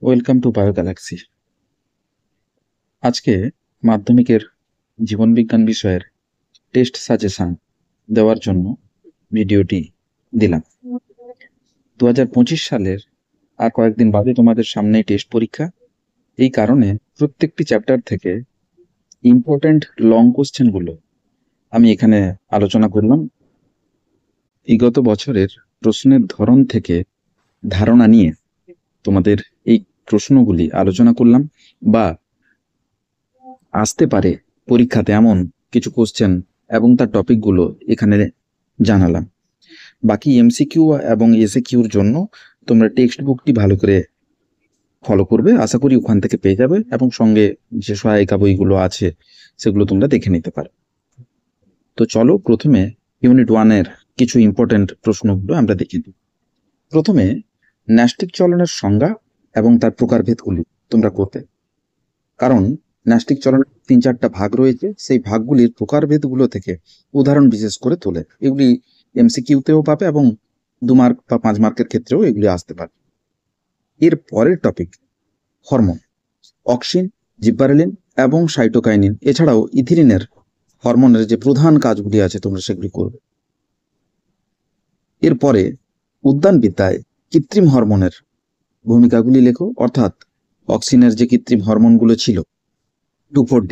Welcome to bio Galaxy. আজকে মাধ্যমিকের জীবনবিজ্ঞান বিষয়ের টেস্ট সাজেশন দেওয়ার জন্য ভিডিওটি দিলাম। 2025 সালের আর কয়েকদিন বাদে তোমাদের সামনে টেস্ট পরীক্ষা। এই কারণে প্রত্যেকটি চ্যাপ্টার থেকে ইম্পর্ট্যান্ট লং কোশ্চেনগুলো আমি এখানে আলোচনা করলাম। বিগত বছরের প্রশ্নের ধরন থেকে ধারণা নিয়ে তোমাদের এই প্রশ্নগুলি আলোচনা করলাম, বা আসতে পারে পরীক্ষাতে এমন কিছু কোশ্চেন এবং তার টপিকগুলো এখানে জানালাম। বাকি এমসিকিউ এবং এসএকিউর জন্য তোমরা টেক্সট বুকটি ভালো করে ফলো করবে, আশা করি ওখান থেকে পেয়ে যাবে, এবং সঙ্গে যে সহায়িকা বইগুলো আছে সেগুলো তোমরা দেখে নিতে পারো। তো চলো প্রথমে ইউনিট 1-এর কিছু ইম্পর্টেন্ট প্রশ্নগুলো আমরা দেখে নিই। প্রথমে ন্যষ্টিক চলনের সংজ্ঞা এবং তার প্রকারভেদগুলি তোমরা করবে, কারণ ন্যষ্টিক চলনের 3-4টা ভাগ রয়েছে। সেই ভাগগুলির প্রকারভেদগুলো থেকে উদাহরণ বিশেষ করে তোলে। এগুলি এমসিকিউতেও পাবে এবং 2 মার্ক বা 5 মার্কের ক্ষেত্রেও এগুলি আসতে পারে। এর পরের টপিক হরমোন, অক্সিন, জিব্বারেলিন এবং সাইটোকাইনিন, এছাড়াও ইথিলিনের হরমোনের যে প্রধান কাজগুলি আছে তোমরা সেগুলি করবে। এরপরে উদ্যানবিদ্যায় কৃত্রিম হরমোনের ভূমিকাগুলি লেখো, অর্থাৎ অক্সিনের যে কৃত্রিম হরমোনগুলো ছিল, 2,4-D,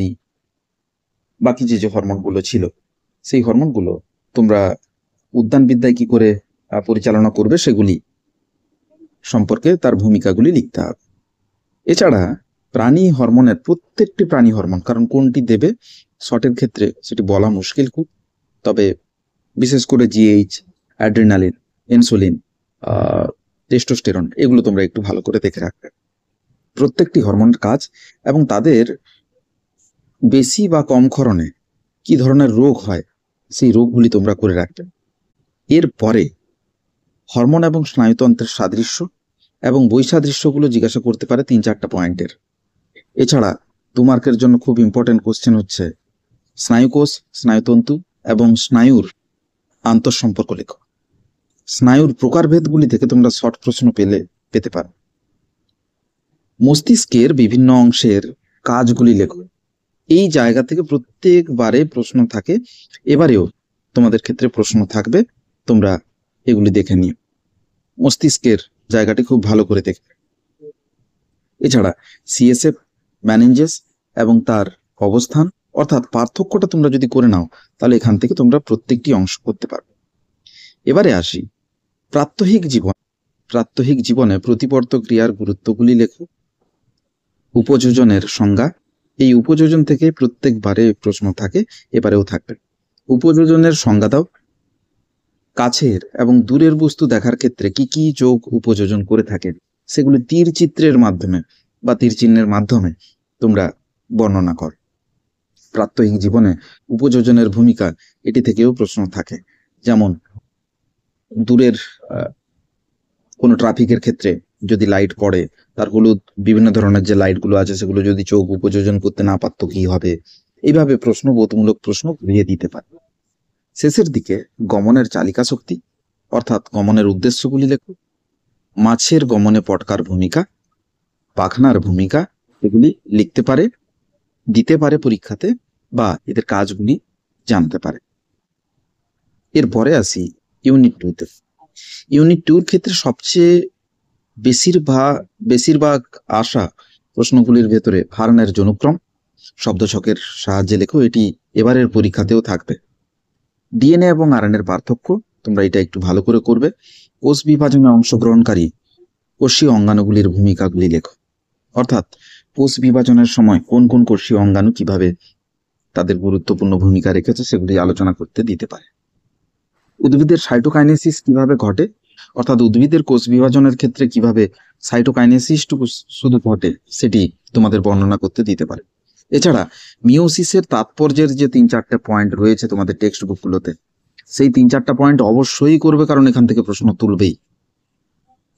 বাকি যে হরমোনগুলো ছিল, সেই হরমোনগুলো তোমরা উদ্যানবিদ্যায় কি করে পরিচালনা করবে সেগুলি সম্পর্কে তার ভূমিকাগুলি লিখতে হবে। এছাড়া প্রাণী হরমোনের প্রত্যেকটি প্রাণী হরমোন, কারণ কোনটি দেবে শর্টের ক্ষেত্রে সেটি বলা মুশকিল খুব, তবে বিশেষ করে জিএইচ, অ্যাড্রিনালিন, ইনসুলিন, টেস্টোস্টেরন, এগুলো তোমরা একটু ভালো করে দেখে রাখবে। প্রত্যেকটি হরমোনের কাজ এবং তাদের বেশি বা কম ক্ষরণে কি ধরনের রোগ হয় সেই রোগগুলি তোমরা করে রাখবে। এরপরে হরমোন এবং স্নায়ুতন্ত্রের সাদৃশ্য এবং বৈসাদৃশ্যগুলো জিজ্ঞাসা করতে পারে 3-4টা পয়েন্টের। এছাড়া 2 মার্কের জন্য খুব ইম্পর্টেন্ট কোশ্চেন হচ্ছে স্নায়ুকোষ, স্নায়ুতন্তু এবং স্নায়ুর আন্তঃসম্পর্ক লেখো। স্নায়ুর প্রকারভেদগুলি থেকে তোমরা শর্ট প্রশ্ন পেতে পারো। মস্তিষ্কের বিভিন্ন অংশের কাজগুলি লেখো। এই জায়গা থেকে প্রত্যেকবারে প্রশ্ন থাকে, এবারেও তোমাদের ক্ষেত্রে প্রশ্ন থাকবে, তোমরা এগুলি দেখে নিও। মস্তিষ্কের জায়গাটি খুব ভালো করে দেখবে। এছাড়া সিএসএফ, ম্যানেঞ্জেস এবং তার অবস্থান, অর্থাৎ পার্থক্যটা তোমরা যদি করে নাও তাহলে এখান থেকে তোমরা প্রত্যেকটি অংশ করতে পারবে। এবারে আসি প্রাত্যহিক জীবনে প্রতিবর্ত ক্রিয়ার গুরুত্বগুলি লেখো। উপযোজনের সংজ্ঞা, এই উপযোজন থেকে প্রত্যেকবারে প্রশ্ন থাকে, এবারেও থাকবে। উপযোজনের সংজ্ঞা দাও। কাছের এবং দূরের বস্তু দেখার ক্ষেত্রে কি কি যোগ উপযোজন করে থাকে সেগুলি তীর চিত্রের মাধ্যমে বা তীর চিহ্নের মাধ্যমে তোমরা বর্ণনা কর। প্রাত্যহিক জীবনে উপযোজনের ভূমিকা, এটি থেকেও প্রশ্ন থাকে। যেমন দূরের কোনো ট্রাফিকের ক্ষেত্রে যদি লাইট পড়ে, তার হলুদ বিভিন্ন ধরনের যে লাইটগুলো আছে সেগুলো যদি চোখ উপযোজন করতে না পারতো কি হবে, এইভাবে বোধমূলক প্রশ্ন ঘুরিয়ে দিতে পারে। শেষের দিকে গমনের চালিকা শক্তি, অর্থাৎ গমনের উদ্দেশ্যগুলি লেখো। মাছের গমনে পটকার ভূমিকা, পাখনার ভূমিকা, এগুলি লিখতে পারে, দিতে পারে পরীক্ষাতে, বা এদের কাজগুলি জানতে পারে। এরপরে আসি ইউনিট 2-তে। ইউনিট 2-র ক্ষেত্রে সবচেয়ে বেশিরভাগ আসা প্রশ্নগুলির ভেতরে হার্নের জনুক্রম শব্দছকের সাহায্যে লেখো, এটি এবারের পরীক্ষাতেও থাকবে। ডিএনএ এবং আরএনএর পার্থক্য, তোমরা এটা একটু ভালো করে করবে। কোষ বিভাজনে অংশগ্রহণকারী কোষীয় অঙ্গাণুগুলির ভূমিকাগুলি লেখো, অর্থাৎ কোষ বিভাজনের সময় কোন কোন কোষীয় অঙ্গাণু কিভাবে তাদের গুরুত্বপূর্ণ ভূমিকা রেখেছে সেগুলি আলোচনা করতে দিতে পারে। উদ্ভিদের সাইটোকাইনেসিস কিভাবে ঘটে, অর্থাৎ উদ্ভিদের কোষ বিভাজনের ক্ষেত্রে কিভাবে সাইটোকাইনেসিসটুকু শুধু ঘটে সেটি তোমাদের বর্ণনা করতে দিতে পারে। এছাড়া মিওসিসের তাৎপর্যের যে 3-4টে পয়েন্ট রয়েছে তোমাদের টেক্সট বুকগুলোতে, সেই 3-4টা পয়েন্ট অবশ্যই করবে, কারণ এখান থেকে প্রশ্ন তুলবেই।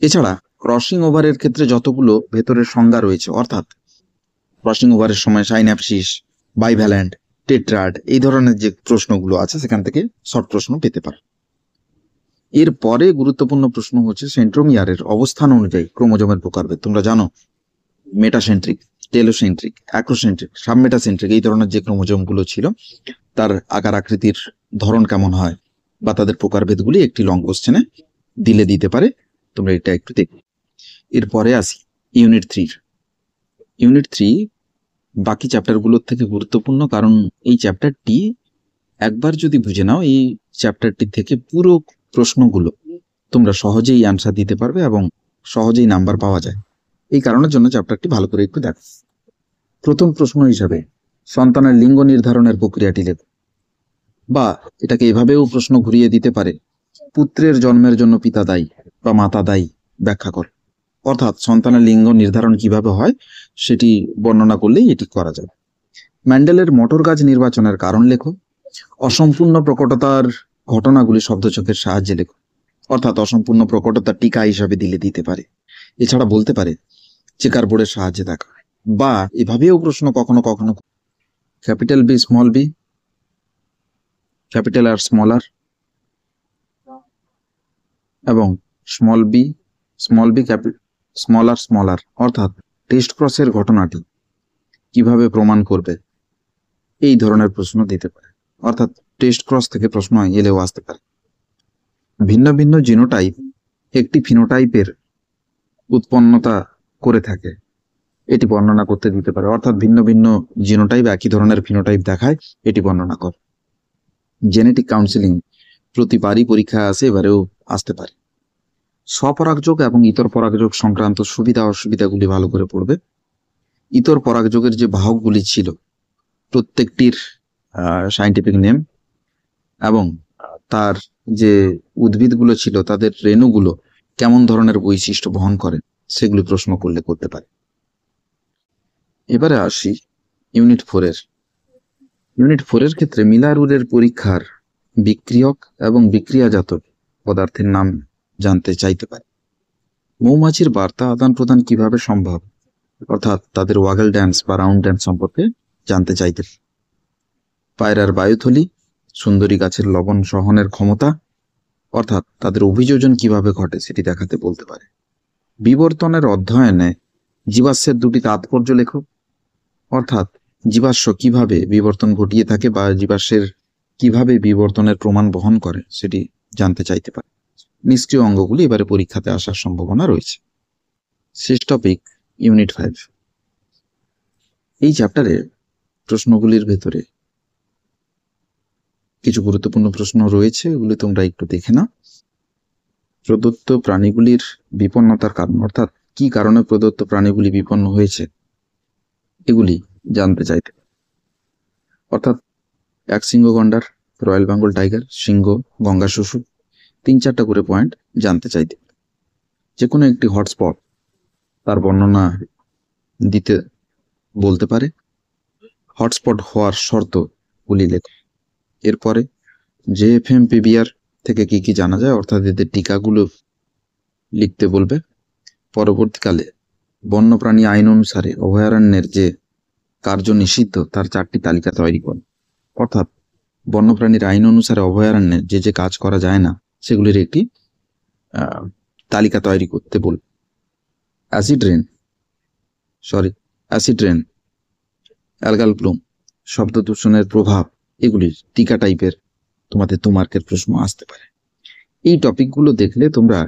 এছাড়া ক্রসিং ওভারের ক্ষেত্রে যতগুলো ভেতরের সংজ্ঞা রয়েছে, অর্থাৎ ক্রসিং ওভারের সময় সাইন্যাপসিস, বাইভ্যালেন্ট, টেট্রাড, এই ধরনের যে প্রশ্নগুলো আছে সেখান থেকে শর্ট প্রশ্ন পেতে পারে। এরপরে গুরুত্বপূর্ণ প্রশ্ন হচ্ছে সেন্ট্রোমিয়ারের অবস্থান অনুযায়ী ক্রোমোজোমের প্রকারভেদ। তোমরা জানো মেটাসেন্ট্রিক, টেলোসেন্ট্রিক, অ্যাক্রোসেন্ট্রিক, সাবমেটাসেন্ট্রিক এই ধরনের যে ক্রোমোজোমগুলো ছিল তার আকার আকৃতির ধরন কেমন হয় বা তাদের প্রকারভেদগুলি একটি লং কোশ্চেনে দিতে পারে। তোমরা এটা একটু দেখো। এরপরে আসি ইউনিট 3 বাকি চ্যাপ্টারগুলোর থেকে গুরুত্বপূর্ণ, কারণ এই চ্যাপ্টারটি একবার যদি বুঝে নাও, এই চ্যাপ্টারটি থেকে পুরো প্রশ্নগুলো তোমরা সহজেই অ্যান্সার দিতে পারবে এবং সহজেই নাম্বার পাওয়া যায়। এই কারণের জন্য চ্যাপ্টারটি ভালো করে একটু দেখো। প্রথম প্রশ্ন হিসাবে সন্তানের লিঙ্গ নির্ধারণের প্রক্রিয়াটি লেখো, বা এটাকে এভাবেও প্রশ্ন ঘুরিয়ে দিতে পারে, পুত্রের জন্মের জন্য পিতা দায়ী বা মাতা দায়ী ব্যাখ্যা কর। অর্থাৎ সন্তানের লিঙ্গ নির্ধারণ কিভাবে হয় সেটি বর্ণনা করলেই এটি করা যাবে। ম্যান্ডেলের মোটর গাছ নির্বাচনের কারণ লেখো। অসম্পূর্ণ প্রকটতার ঘটনাগুলি শব্দচকের সাহায্যে লেখো। অর্থাৎ অসম্পূর্ণ প্রকটতা টিকা হিসাবে দিতে পারে। এছাড়া বলতে পারে চেকার বোর্ডের সাহায্যে দেখা, বা এভাবেও প্রশ্ন কখনো কখনো capital B small B, capital R small R, এবং স্মল বি স্মল আর, অর্থাৎ টেস্ট ক্রসের ঘটনাটি কিভাবে প্রমাণ করবে, এই ধরনের প্রশ্ন দিতে পারে। অর্থাৎ টেস্ট ক্রস থেকে প্রশ্ন এলেও আসতে পারে। ভিন্ন ভিন্ন জিনোটাইপ একটি ফিনোটাইপের উৎপন্নতা করে থাকে, এটি বর্ণনা করতে দিতে পারে। অর্থাৎ ভিন্ন ভিন্ন জিনোটাইপ একই ধরনের ফিনোটাইপ দেখায়, এটি বর্ণনা কর। জেনেটিক কাউন্সিলিং প্রতিবারই পরীক্ষায় আসে, এবারেও আসতে পারে। স্বপরাগযোগ এবং ইতর পরাগযোগ সংক্রান্ত সুবিধা অসুবিধাগুলি ভালো করে পড়বে। ইতর পরাগযোগের যে বাহকগুলি ছিল প্রত্যেকটির সায়েন্টিফিক নেম এবং তার যে উদ্ভিদগুলো ছিল তাদের রেণুগুলো কেমন ধরনের বৈশিষ্ট্য বহন করে সেগুলি প্রশ্ন করতে পারে। এবারে আসি ইউনিট 4 এর ক্ষেত্রে মিলার-উরের পরীক্ষার বিক্রিয়ক এবং বিক্রিয়াজাত পদার্থের নাম জানতে চাইতে পারে। মৌমাছির বার্তা আদান প্রদান কিভাবে সম্ভব, অর্থাৎ তাদের ওয়াগল ড্যান্স বা রাউন্ড ড্যান্স সম্পর্কে জানতে চাইতে পারে। পায়রার বায়ুথলি, সুন্দরী গাছের লবণ সহনের ক্ষমতা, অর্থাৎ তাদের অভিযোজন কিভাবে ঘটে সেটি দেখাতে বলতে পারে। বিবর্তনের অধ্যয়নে জীবাশ্মের দুটি তাৎপর্য লেখো, অর্থাৎ জীবাশ্ম কিভাবে বিবর্তন ঘটিয়ে থাকে বা জীবাশ্মের কিভাবে বিবর্তনের প্রমাণ বহন করে সেটি জানতে চাইতে পারে। নিষ্ক্রিয় অঙ্গগুলি এবারে পরীক্ষাতে আসার সম্ভাবনা রয়েছে। শেষ টপিক ইউনিট 5। এই চ্যাপ্টারে প্রশ্নগুলির ভেতরে কিছু গুরুত্বপূর্ণ প্রশ্ন রয়েছে, এগুলি তোমরা একটু দেখে নাও। প্রদত্ত প্রাণীগুলির বিপন্নতার কারণ, অর্থাৎ কি কারণে প্রদত্ত প্রাণীগুলি বিপন্ন হয়েছে এগুলি জানতে চাইতে, অর্থাৎ এক সিংহ গন্ডার, রয়্যাল বেঙ্গল টাইগার, সিংহ, গঙ্গা শুশুক, 3-4টা করে পয়েন্ট জানতে চাইতে। যে কোনো একটি হটস্পট তার বর্ণনা দিতে বলতে পারে। হটস্পট হওয়ার শর্তগুলি লেখো। এরপরে JFM PBR থেকে কি কি জানা যায়, অর্থাৎ এদের টিকাগুলো লিখতে বলবে। পরবর্তীকালে বন্যপ্রাণী আইন অনুসারে অভয়ারণ্যের যে কার্য নিষিদ্ধ তার 4টি তালিকা তৈরি করে, অর্থাৎ বন্যপ্রাণীর আইন অনুসারে অভয়ারণ্যে যে কাজ করা যায় না সেগুলির একটি তালিকা তৈরি করতে বলবে। অ্যাসিড রেন, অ্যালগাল ব্লুম, শব্দ দূষণের প্রভাব, এগুলি টিকা টাইপের তোমাদের 2 মার্কের প্রশ্ন আসতে পারে। এই টপিকগুলো দেখলে তোমরা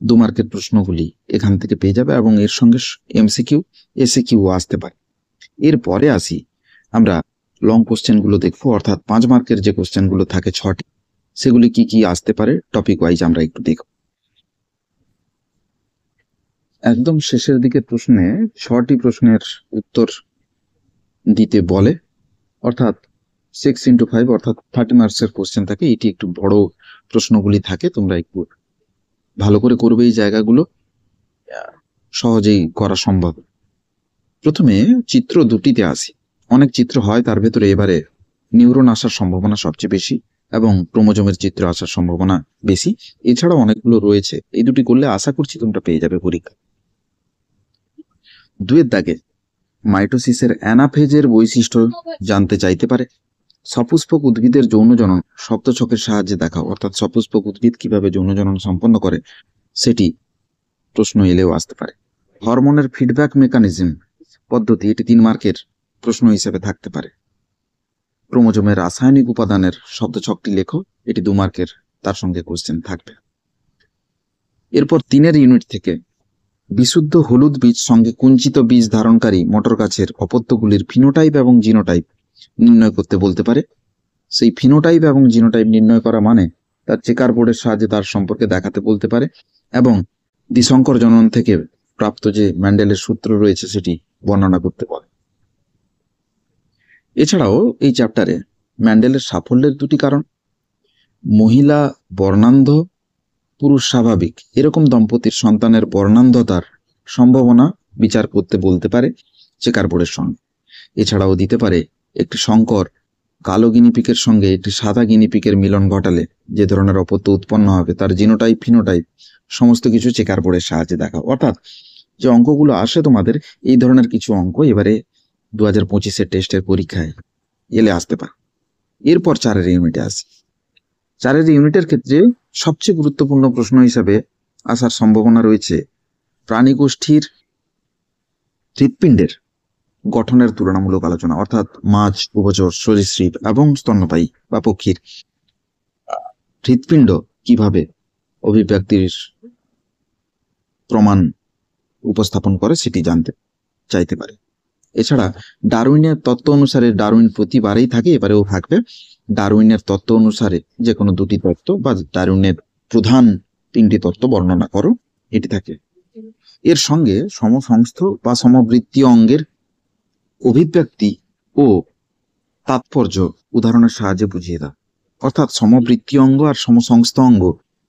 2 মার্কের প্রশ্নগুলি এখান থেকে পেয়ে যাবে এবং এর সঙ্গে MCQ SAQ আসতে পারে। এরপরে আসি আমরা লং কোশ্চেনগুলো দেখবো, অর্থাৎ 5 মার্কের যে কোশ্চেনগুলো থাকে 6টি, সেগুলি কি কি আসতে পারে টপিক ওয়াইজ আমরা একটু দেখব। একদম শেষের দিকে প্রশ্নে 6টি প্রশ্নের উত্তর দিতে বলে, অর্থাৎ 6x5 অর্থাৎ 30 মার্কসের কোশ্চেন থাকে। এটি একটু বড় প্রশ্নগুলি থাকে, তোমরা একটু ভালো করে করবে, এই জায়গাগুলো সহজেই করা সম্ভব। প্রথমে চিত্র 2টিতে আসি। অনেক চিত্র হয়, তার ভেতরে এবারে নিউরন আসার সম্ভাবনা সবচেয়ে বেশি এবং ক্রোমোজোমের চিত্র আসার সম্ভাবনা বেশি। এছাড়াও অনেকগুলো রয়েছে, এই দুটি করলে আশা করছি তোমরা পেয়ে যাবে পরীক্ষা। 2-এর দাগে মাইটোসিসের অ্যানাফেজের বৈশিষ্ট্য জানতে চাইতে পারে। সপুষ্পক উদ্ভিদের যৌনজনন শব্দছকের সাহায্যে দেখাও, অর্থাৎ সপুষ্পক উদ্ভিদ কিভাবে যৌনজনন সম্পন্ন করে সেটি প্রশ্ন এলেও আসতে পারে। হরমোনের ফিডব্যাক মেকানিজম পদ্ধতি, এটি 3 মার্কের প্রশ্ন হিসেবে থাকতে পারে। ক্রোমোজোমের রাসায়নিক উপাদানের শব্দছকটি লেখো, এটি 2 মার্কের, তার সঙ্গে কোশ্চেন থাকবে। এরপর 3 ইউনিট থেকে বিশুদ্ধ হলুদ বীজ সঙ্গে কুঞ্চিত বীজ ধারণকারী মটর গাছের অপত্যগুলির ফিনোটাইপ এবং জিনোটাইপ নির্ণয় করতে বলতে পারে। সেই ফিনোটাইপ এবং জিনোটাইপ নির্ণয় করা মানে তার চেকার বোর্ডের সাহায্যে তার সম্পর্কে দেখাতে বলতে পারে এবং দ্বিসংকর জনন থেকে প্রাপ্ত যে ম্যান্ডেলের সূত্র রয়েছে সেটি বর্ণনা করতে বলে। এছাড়াও এই চ্যাপ্টারে ম্যান্ডেলের সাফল্যের 2টি কারণ, মহিলা বর্ণান্ধ, পুরুষ স্বাভাবিক, এরকম দম্পতির সন্তানের বর্ণান্ধতার সম্ভাবনা বিচার করতে বলতে পারে চেকার বোর্ডের সঙ্গে। এছাড়াও দিতে পারে একটি সংকর কালো গিনিপিকের সঙ্গে একটি সাদা গিনিপিকের মিলন ঘটালে যে ধরনের অপত্য উৎপন্ন হবে তার জিনোটাইপ ফিনোটাইপ সমস্ত কিছু চেকার বোর্ডের সাহায্যে দেখা। অর্থাৎ যে অঙ্কগুলো আসে তোমাদের, এই ধরনের কিছু অঙ্ক এবারে 2025-এর টেস্টের পরীক্ষায় এলে আসতে পারে। এরপর 4 ইউনিটে আসে। 4 ইউনিটের ক্ষেত্রে সবচেয়ে গুরুত্বপূর্ণ প্রশ্ন হিসাবে আসার সম্ভাবনা রয়েছে প্রাণীগোষ্ঠীর হৃৎপিণ্ডের গঠনের তুলনামূলক আলোচনা, অর্থাৎ মাছ, উভচর, সরীসৃপ এবং স্তন্যপায়ী বা পক্ষীর হৃৎপিণ্ড কিভাবে অভিব্যক্তির প্রমাণ উপস্থাপন করে সেটি জানতে চাইতে পারে। এছাড়া ডারউইনের তত্ত্ব অনুসারে, ডারউইন প্রতিবারেই থাকে, এবারেও থাকবে, ডারউইনের তত্ত্ব অনুসারে যে কোনো 2টি তত্ত্ব বা ডারউইনের প্রধান 3টি তত্ত্ব বর্ণনা করো, এটি থাকে। এর সঙ্গে সমসংস্থ বা সমবৃত্তীয় অঙ্গের অভিব্যক্তি ও তাৎপর্য উদাহরণের সাহায্যে বুঝিয়ে দাও। অর্থাৎ সমবৃত্তীয় অঙ্গ আর সমসংস্থ অঙ্গ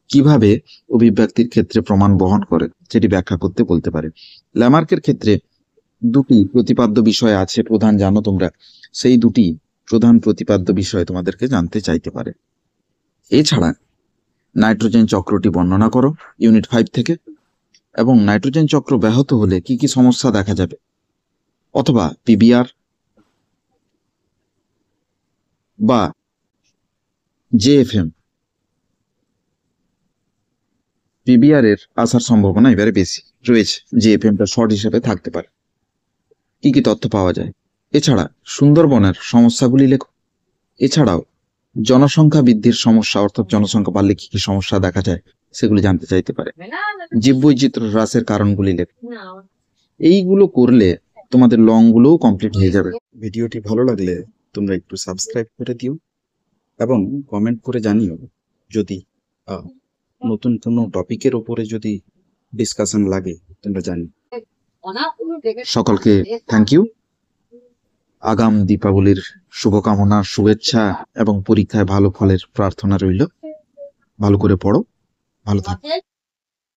কিভাবে অভিব্যক্তির ক্ষেত্রে প্রমাণ বহন করে সেটি ব্যাখ্যা করতে বলতে পারে। ল্যামার্কের ক্ষেত্রে 2টি প্রতিপাদ্য বিষয় আছে প্রধান, জানো তোমরা, সেই 2টি প্রধান প্রতিপাদ্য বিষয় তোমাদেরকে জানতে চাইতে পারে। এছাড়া নাইট্রোজেন চক্রটি বর্ণনা করো ইউনিট 5 থেকে, এবং নাইট্রোজেন চক্র ব্যাহত হলে কি কি সমস্যা দেখা যাবে, অথবা পিবিআর বা জেএফএম, পিবিআর এর আসার সম্ভাবনা এবারে বেশি রয়েছে, জেএফএমটা শর্ট হিসেবে থাকতে পারে। কি কি তথ্য পাওয়া যায়? এছাড়া সুন্দরবনের সমস্যাগুলি লেখো। এছাড়াও জনসংখ্যা বৃদ্ধির সমস্যা, অর্থাৎ জনসংখ্যা বাড়লে কি কি সমস্যা দেখা যায় সেগুলি জানতে চাইতে পারে। জীববৈচিত্র্য হ্রাসের কারণগুলি লেখো। এইগুলো করলে তোমাদের লং গুলোও কমপ্লিট হয়ে যাবে। ভিডিওটি ভালো লাগলে তোমরা একটু সাবস্ক্রাইব করে দিও এবং কমেন্ট করে জানিও যদি নতুন কোনো টপিকের উপরে যদি ডিসকাশন লাগে তোমরা জানি। সকলকে থ্যাংক ইউ। আগাম দীপাবলির শুভকামনা, শুভেচ্ছা এবং পরীক্ষায় ভালো ফলের প্রার্থনা রইল। ভালো করে পড়ো, ভালো থাকো।